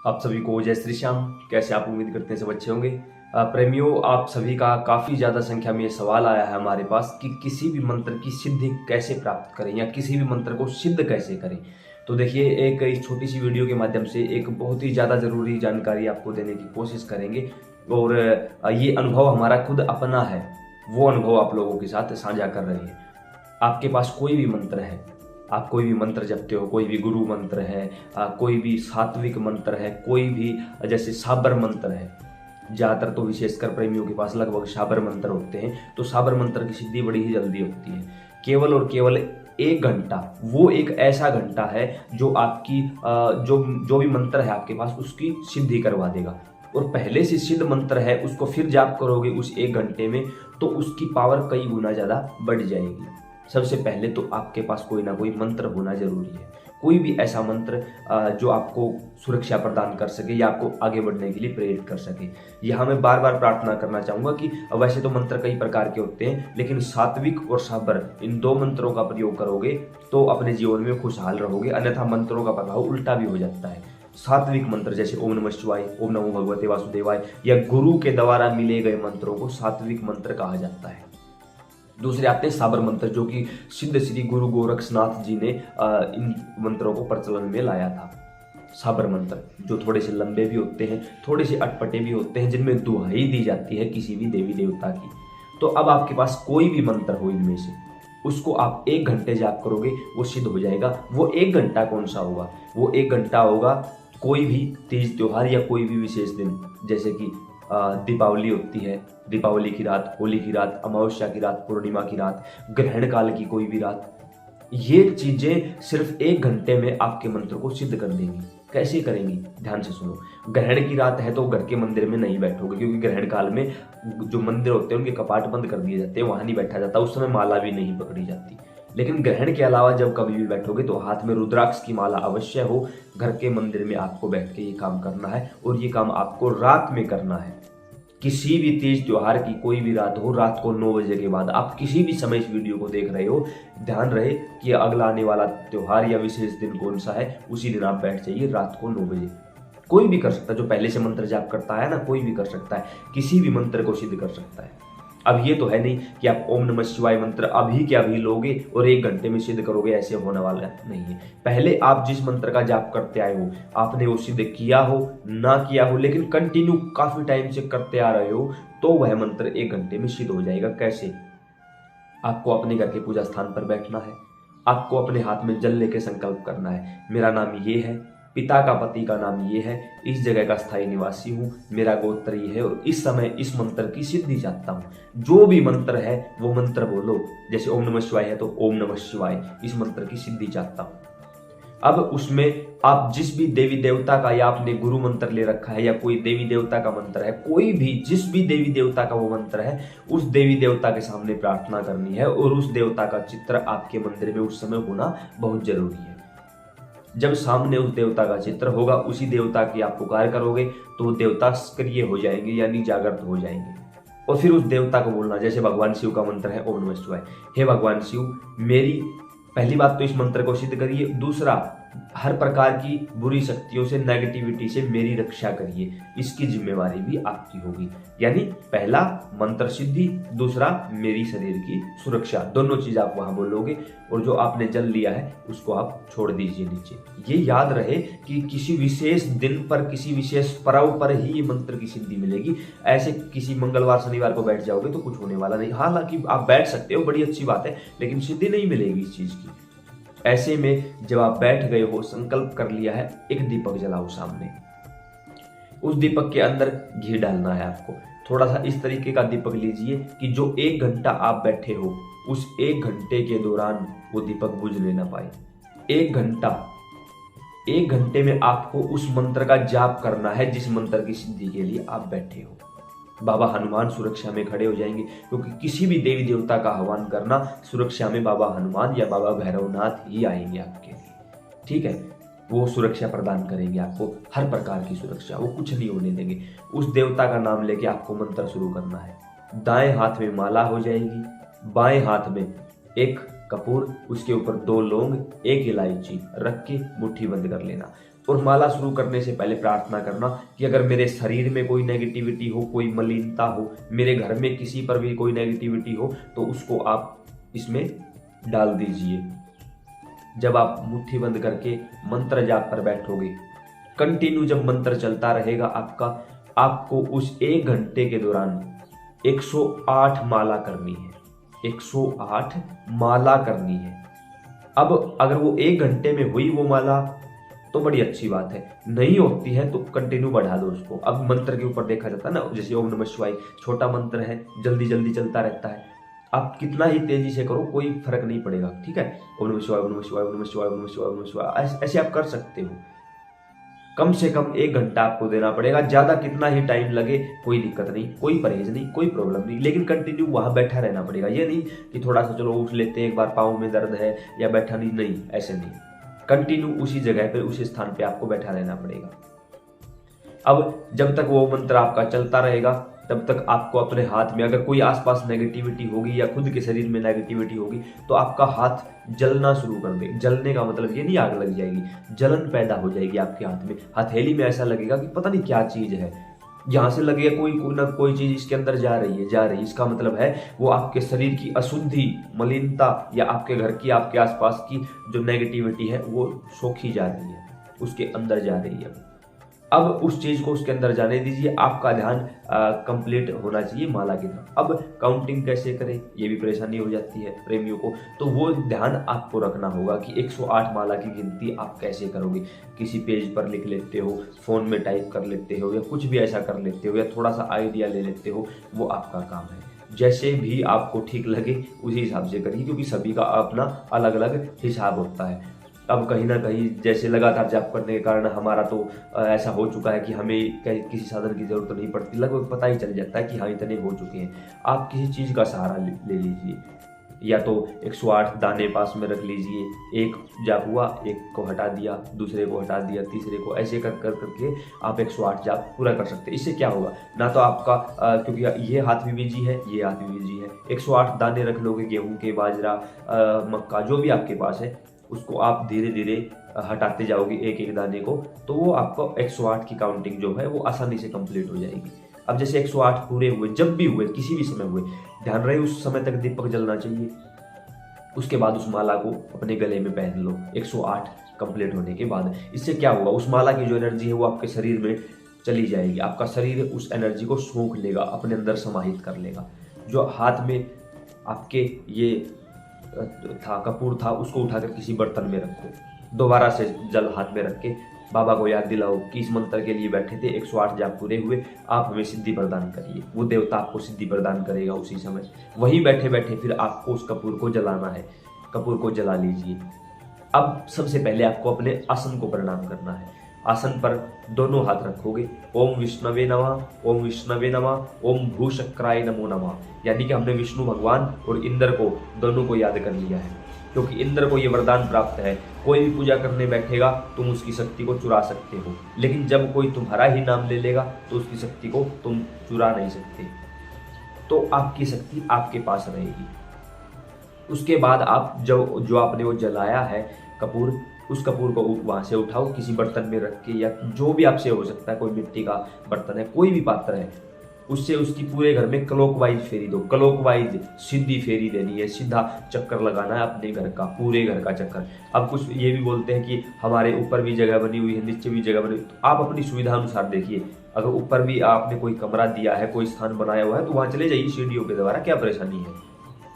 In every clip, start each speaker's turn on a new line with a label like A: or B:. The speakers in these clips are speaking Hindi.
A: आप सभी को जय श्री श्याम। कैसे आप उम्मीद करते हैं सब अच्छे होंगे। प्रेमियों, आप सभी का काफ़ी ज़्यादा संख्या में ये सवाल आया है हमारे पास कि किसी भी मंत्र की सिद्धि कैसे प्राप्त करें या किसी भी मंत्र को सिद्ध कैसे करें। तो देखिए, एक इस छोटी सी वीडियो के माध्यम से एक बहुत ही ज़्यादा ज़रूरी जानकारी आपको देने की कोशिश करेंगे और ये अनुभव हमारा खुद अपना है, वो अनुभव आप लोगों के साथ साझा कर रहे हैं। आपके पास कोई भी मंत्र है, आप कोई भी मंत्र जपते हो, कोई भी गुरु मंत्र है, कोई भी सात्विक मंत्र है, कोई भी जैसे साबर मंत्र है, ज़्यादातर तो विशेषकर प्रेमियों के पास लगभग साबर मंत्र होते हैं। तो साबर मंत्र की सिद्धि बड़ी ही जल्दी होती है। केवल और केवल 1 घंटा, वो एक ऐसा घंटा है जो आपकी जो भी मंत्र है आपके पास उसकी सिद्धि करवा देगा। और पहले से सिद्ध मंत्र है उसको फिर जाप करोगे उस 1 घंटे में, तो उसकी पावर कई गुना ज़्यादा बढ़ जाएगी। सबसे पहले तो आपके पास कोई ना कोई मंत्र होना जरूरी है, कोई भी ऐसा मंत्र जो आपको सुरक्षा प्रदान कर सके या आपको आगे बढ़ने के लिए प्रेरित कर सके। यहाँ मैं बार बार प्रार्थना करना चाहूँगा कि वैसे तो मंत्र कई प्रकार के होते हैं, लेकिन सात्विक और साबर इन 2 मंत्रों का प्रयोग करोगे तो अपने जीवन में खुशहाल रहोगे, अन्यथा मंत्रों का प्रभाव उल्टा भी हो जाता है। सात्विक मंत्र जैसे ओम नमः शिवाय, ओम नमो भगवते वासुदेवाय या गुरु के द्वारा मिले गए मंत्रों को सात्विक मंत्र कहा जाता है। दूसरे आते हैं साबर मंत्र, जो कि सिद्ध श्री गुरु गोरक्षनाथ जी ने इन मंत्रों को प्रचलन में लाया था। साबर मंत्र जो थोड़े से लंबे भी होते हैं, थोड़े से अटपटे भी होते हैं, जिनमें दुहाई दी जाती है किसी भी देवी देवता की। तो अब आपके पास कोई भी मंत्र हो इनमें से, उसको आप 1 घंटे जाप करोगे वो सिद्ध हो जाएगा। वो 1 घंटा कौन सा होगा? वो 1 घंटा होगा कोई भी तीज त्योहार या कोई भी विशेष दिन, जैसे कि दीपावली होती है, दीपावली की रात, होली की रात, अमावस्या की रात, पूर्णिमा की रात, ग्रहण काल की कोई भी रात। ये चीजें सिर्फ 1 घंटे में आपके मंत्र को सिद्ध कर देंगी। कैसे करेंगी? ध्यान से सुनो। ग्रहण की रात है तो घर के मंदिर में नहीं बैठोगे, क्योंकि ग्रहण काल में जो मंदिर होते हैं उनके कपाट बंद कर दिए जाते हैं, वहां नहीं बैठा जाता, उस समय माला भी नहीं पकड़ी जाती। लेकिन ग्रहण के अलावा जब कभी भी बैठोगे तो हाथ में रुद्राक्ष की माला अवश्य हो। घर के मंदिर में आपको बैठ के ये काम करना है और ये काम आपको रात में करना है। किसी भी तीज त्योहार की कोई भी रात हो, रात को 9 बजे के बाद, आप किसी भी समय इस वीडियो को देख रहे हो, ध्यान रहे कि अगला आने वाला त्योहार या विशेष दिन कौन सा है, उसी दिन आप बैठ जाइए रात को 9 बजे। कोई भी कर सकता है, जो पहले से मंत्र जाप करता है ना, कोई भी कर सकता है, किसी भी मंत्र को सिद्ध कर सकता है। अब ये तो है नहीं कि आप ओम नमः शिवाय मंत्र अभी के अभी लोगे और 1 घंटे में सिद्ध करोगे, ऐसे होने वाला नहीं है। पहले आप जिस मंत्र का जाप करते आए हो, आपने वो सिद्ध किया हो ना किया हो, लेकिन कंटिन्यू काफी टाइम से करते आ रहे हो, तो वह मंत्र 1 घंटे में सिद्ध हो जाएगा। कैसे? आपको अपने घर के पूजा स्थान पर बैठना है, आपको अपने हाथ में जल लेके संकल्प करना है, मेरा नाम ये है, पिता का पति का नाम ये है, इस जगह का स्थायी निवासी हूँ, मेरा गोत्र ये है और इस समय इस मंत्र की सिद्धि चाहता हूँ। जो भी मंत्र है वो मंत्र बोलो। जैसे ओम नमः शिवाय है तो ओम नमः शिवाय, इस मंत्र की सिद्धि चाहता हूँ। अब उसमें आप जिस भी देवी देवता का, या आपने गुरु मंत्र ले रखा है या कोई देवी देवता का मंत्र है, कोई भी जिस भी देवी देवता का वो मंत्र है, उस देवी देवता के सामने प्रार्थना करनी है और उस देवता का चित्र आपके मंदिर में उस समय होना बहुत जरूरी है। जब सामने उस देवता का चित्र होगा, उसी देवता की आप पुकार करोगे तो वो देवता सक्रिय हो जाएंगे, यानी जागृत हो जाएंगे। और फिर उस देवता को बोलना, जैसे भगवान शिव का मंत्र है ओम नमः शिवाय, हे भगवान शिव, मेरी पहली बात तो इस मंत्र को सिद्ध करिए, दूसरा हर प्रकार की बुरी शक्तियों से, नेगेटिविटी से मेरी रक्षा करिए, इसकी जिम्मेवारी भी आपकी होगी। यानी पहला मंत्र सिद्धि, दूसरा मेरी शरीर की सुरक्षा, दोनों चीज आप वहां बोलोगे। और जो आपने जल लिया है उसको आप छोड़ दीजिए नीचे। ये याद रहे कि किसी विशेष दिन पर, किसी विशेष पर्व पर ही ये मंत्र की सिद्धि मिलेगी। ऐसे किसी मंगलवार शनिवार को बैठ जाओगे तो कुछ होने वाला नहीं। हालांकि आप बैठ सकते हो, बड़ी अच्छी बात है, लेकिन सिद्धि नहीं मिलेगी इस चीज की। ऐसे में जब आप बैठ गए हो, संकल्प कर लिया है, एक दीपक जलाओ सामने। उस दीपक के अंदर घी डालना है आपको। थोड़ा सा इस तरीके का दीपक लीजिए कि जो 1 घंटा आप बैठे हो, उस 1 घंटे के दौरान वो दीपक बुझने ना पाए। 1 घंटे में आपको उस मंत्र का जाप करना है जिस मंत्र की सिद्धि के लिए आप बैठे हो। बाबा हनुमान सुरक्षा में खड़े हो जाएंगे, क्योंकि किसी भी देवी देवता का आह्वान करना, सुरक्षा में बाबा हनुमान या बाबा भैरवनाथ ही आएंगे आपके लिए। ठीक है, वो सुरक्षा प्रदान करेंगे आपको, हर प्रकार की सुरक्षा, वो कुछ नहीं होने देंगे। उस देवता का नाम लेके आपको मंत्र शुरू करना है। दाएं हाथ में माला हो जाएगी, बाएं हाथ में एक कपूर, उसके ऊपर 2 लौंग, 1 इलायची रख के मुट्ठी बंद कर लेना और माला शुरू करने से पहले प्रार्थना करना कि अगर मेरे शरीर में कोई नेगेटिविटी हो, कोई मलिनता हो, मेरे घर में किसी पर भी कोई नेगेटिविटी हो, तो उसको आप इसमें डाल दीजिए। जब आप मुट्ठी बंद करके मंत्र जाप पर बैठोगे, कंटिन्यू जब मंत्र चलता रहेगा आपको उस 1 घंटे के दौरान 108 माला करनी है। 108 माला करनी है। अब अगर वो 1 घंटे में हुई वो माला तो बड़ी अच्छी बात है, नहीं होती है तो कंटिन्यू बढ़ा दो उसको। अब मंत्र के ऊपर देखा जाता है ना, जैसे ओम नमः शिवाय छोटा मंत्र है, जल्दी जल्दी चलता रहता है, आप कितना ही तेजी से करो कोई फर्क नहीं पड़ेगा, ठीक है। ओम नमः शिवाय, ओम नमः शिवाय, ओम नमः शिवाय, ओम नमः शिवाय, ओम नमः शिवाय, ऐसे आप कर सकते हो। कम से कम 1 घंटा आपको देना पड़ेगा, ज्यादा कितना ही टाइम लगे कोई दिक्कत नहीं, कोई परहेज नहीं, कोई प्रॉब्लम नहीं, लेकिन कंटिन्यू वहां बैठा रहना पड़ेगा। ये नहीं कि थोड़ा सा चलो उठ लेते हैं, एक बार पाँव में दर्द है या बैठा नहीं, ऐसे नहीं, कंटिन्यू उसी जगह पे उसी स्थान पे आपको बैठा रहना पड़ेगा। अब जब तक वो मंत्र आपका चलता रहेगा तब तक आपको अपने हाथ में अगर कोई आसपास नेगेटिविटी होगी या खुद के शरीर में नेगेटिविटी होगी तो आपका हाथ जलना शुरू कर दे। जलने का मतलब ये नहीं आग लग जाएगी, जलन पैदा हो जाएगी आपके हाथ में, हथेली में ऐसा लगेगा कि पता नहीं क्या चीज है, यहाँ से लगेगा कोई ना कोई चीज इसके अंदर जा रही है। इसका मतलब है वो आपके शरीर की अशुद्धि, मलिनता या आपके घर की, आपके आसपास की जो नेगेटिविटी है वो सोखी जा रही है, उसके अंदर जा रही है। अब उस चीज को उसके अंदर जाने दीजिए, आपका ध्यान कंप्लीट होना चाहिए माला की तरफ। अब काउंटिंग कैसे करें, ये भी परेशानी हो जाती है प्रेमियों को, तो वो ध्यान आपको रखना होगा कि 108 माला की गिनती आप कैसे करोगे। किसी पेज पर लिख लेते हो, फोन में टाइप कर लेते हो, या कुछ भी ऐसा कर लेते हो, या थोड़ा सा आइडिया ले लेते हो, वो आपका काम है। जैसे भी आपको ठीक लगे उसी हिसाब से करिए, क्योंकि सभी का अपना अलग अलग हिसाब होता है। अब कहीं ना कहीं जैसे लगातार जाप करने के कारण हमारा तो ऐसा हो चुका है कि हमें किसी साधन की जरूरत नहीं पड़ती, लगभग पता ही चल जाता है कि हाँ इतने हो चुके हैं। आप किसी चीज़ का सहारा ले लीजिए, या तो 108 दाने पास में रख लीजिए, एक जाप हुआ, एक को हटा दिया, दूसरे को हटा दिया, तीसरे को, ऐसे कर करके आप 108 जाप पूरा कर सकते हैं। इससे क्या होगा, ना तो आपका क्योंकि ये हाथ भी बिजी है, ये हाथ भी बिजी है, 108 दाने रख लोगे गेहूं के, बाजरा, मक्का, जो भी आपके पास है, उसको आप धीरे धीरे हटाते जाओगे एक एक दाने को, तो वो आपको 108 की काउंटिंग जो है वो आसानी से कंप्लीट हो जाएगी। अब जैसे 108 पूरे हुए, जब भी हुए, किसी भी समय हुए, ध्यान रहे उस समय तक दीपक जलना चाहिए। उसके बाद उस माला को अपने गले में पहन लो 108 कंप्लीट होने के बाद। इससे क्या होगा, उस माला की जो एनर्जी है वो आपके शरीर में चली जाएगी, आपका शरीर उस एनर्जी को सोख लेगा, अपने अंदर समाहित कर लेगा। जो हाथ में आपके ये कपूर था उसको उठाकर किसी बर्तन में रखो, दोबारा से जल हाथ में रख के बाबा को याद दिलाओ कि इस मंत्र के लिए बैठे थे, 108 जाप पूरे हुए, आप हमें सिद्धि प्रदान करिए। वो देवता आपको सिद्धि प्रदान करेगा उसी समय। वहीं बैठे बैठे फिर आपको उस कपूर को जलाना है, कपूर को जला लीजिए। अब सबसे पहले आपको अपने आसन को प्रणाम करना है। आसन पर दोनों हाथ रखोगे, ओम विष्णवे नमः, ओम विष्णवे नमः, ओम भूशक्राय नमो नमः, यानी कि हमने विष्णु भगवान और इंद्र को दोनों को याद कर लिया है, क्योंकि इंद्र को ये वरदान प्राप्त है, कोई भी पूजा करने बैठेगा तुम उसकी शक्ति को चुरा सकते हो, लेकिन जब कोई तुम्हारा ही नाम ले लेगा तो उसकी शक्ति को तुम चुरा नहीं सकते। तो आपकी शक्ति आपके पास रहेगी। उसके बाद आप जो आपने वो जलाया है कपूर, उस कपूर को वहां से उठाओ, किसी बर्तन में रख के, या जो भी आपसे हो सकता है, कोई मिट्टी का बर्तन है, कोई भी पात्र है, उससे उसकी पूरे घर में क्लॉकवाइज फेरी दो। क्लॉकवाइज सीधी फेरी देनी है, सीधा चक्कर लगाना है अपने घर का, पूरे घर का चक्कर। अब कुछ ये भी बोलते हैं कि हमारे ऊपर भी जगह बनी हुई है, नीचे भी जगह बनी हुई, तो आप अपनी सुविधा अनुसार देखिए। अगर ऊपर भी आपने कोई कमरा दिया है, कोई स्थान बनाया हुआ है, तो वहां चले जाइए सीढ़ियों के द्वारा, क्या परेशानी है,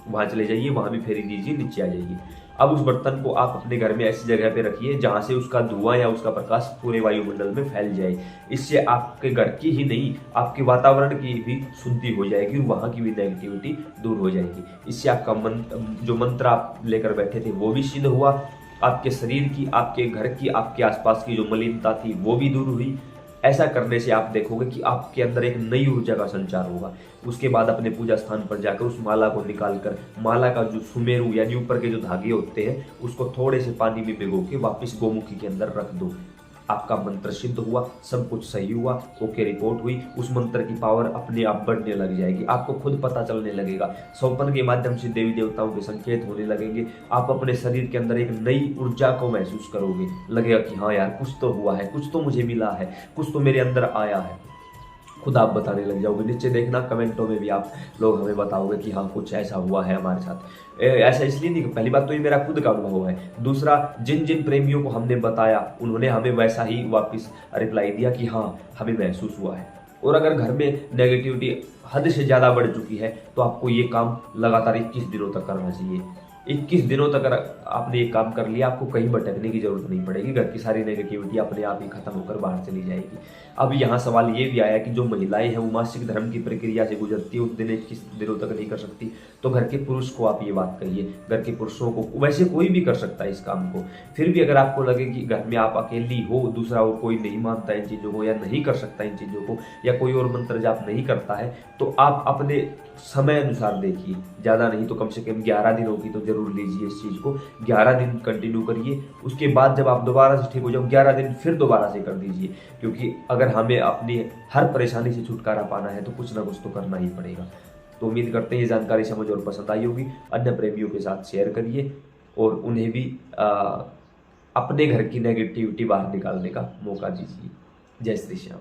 A: वहां चले जाइए, वहां भी फेरी दीजिए, नीचे आ जाइए। अब उस बर्तन को आप अपने घर में ऐसी जगह पे रखिए जहां से उसका धुआं या उसका प्रकाश पूरे वायुमंडल में फैल जाए। इससे आपके घर की ही नहीं, आपके वातावरण की भी शुद्धि हो जाएगी और वहां की भी नेगेटिविटी दूर हो जाएगी। इससे आपका जो मंत्र आप लेकर बैठे थे वो भी सिद्ध हुआ, आपके शरीर की, आपके घर की, आपके आसपास की जो मलिनता थी वो भी दूर हुई। ऐसा करने से आप देखोगे कि आपके अंदर एक नई ऊर्जा का संचार होगा। उसके बाद अपने पूजा स्थान पर जाकर उस माला को निकालकर, माला का जो सुमेरु यानी ऊपर के जो धागे होते हैं उसको थोड़े से पानी में भिगो के वापस गोमुखी के अंदर रख दो। आपका मंत्र सिद्ध हुआ, सब कुछ सही हुआ, ओके रिपोर्ट हुई, उस मंत्र की पावर अपने आप बढ़ने लग जाएगी, आपको खुद पता चलने लगेगा, सौंपन के माध्यम से देवी देवताओं के संकेत होने लगेंगे, आप अपने शरीर के अंदर एक नई ऊर्जा को महसूस करोगे, लगेगा कि हाँ यार कुछ तो हुआ है, कुछ तो मुझे मिला है, कुछ तो मेरे अंदर आया है, खुद आप बताने लग जाओगे। नीचे देखना कमेंटों में भी आप लोग हमें बताओगे कि हाँ कुछ ऐसा हुआ है हमारे साथ। ऐसा इसलिए नहीं, पहली बात तो ये मेरा खुद का अनुभव है, दूसरा जिन जिन प्रेमियों को हमने बताया उन्होंने हमें वैसा ही वापस रिप्लाई दिया कि हाँ हमें महसूस हुआ है। और अगर घर में नेगेटिविटी हद से ज़्यादा बढ़ चुकी है तो आपको ये काम लगातार 21 दिनों तक करना चाहिए। 21 दिनों तक अगर आपने ये काम कर लिया, आपको कहीं भटकने की जरूरत नहीं पड़ेगी, घर की सारी नेगेटिविटी अपने आप ही खत्म होकर बाहर चली जाएगी। अब यहाँ सवाल ये भी आया कि जो महिलाएं हैं वो मासिक धर्म की प्रक्रिया से गुजरती है, उस दिन 21 दिनों तक नहीं कर सकती, तो घर के पुरुष को आप ये बात कहिए, घर के पुरुषों को, वैसे कोई भी कर सकता है इस काम को। फिर भी अगर आपको लगे कि घर में आप अकेली हो, दूसरा और कोई नहीं मानता इन चीज़ों को या नहीं कर सकता इन चीज़ों को, या कोई और मंत्र जाप नहीं करता है, तो आप अपने समय अनुसार देखिए, ज़्यादा नहीं तो कम से कम 11 दिन होगी तो जरूर लीजिए इस चीज़ को, 11 दिन कंटिन्यू करिए, उसके बाद जब आप दोबारा से ठीक हो जाओ 11 दिन फिर दोबारा से कर दीजिए, क्योंकि अगर हमें अपनी हर परेशानी से छुटकारा पाना है तो कुछ ना कुछ तो करना ही पड़ेगा। तो उम्मीद करते हैं ये जानकारी समझ और पसंद आई होगी, अन्य प्रेमियों के साथ शेयर करिए और उन्हें भी अपने घर की नेगेटिविटी बाहर निकालने का मौका दीजिए। जय श्री श्याम।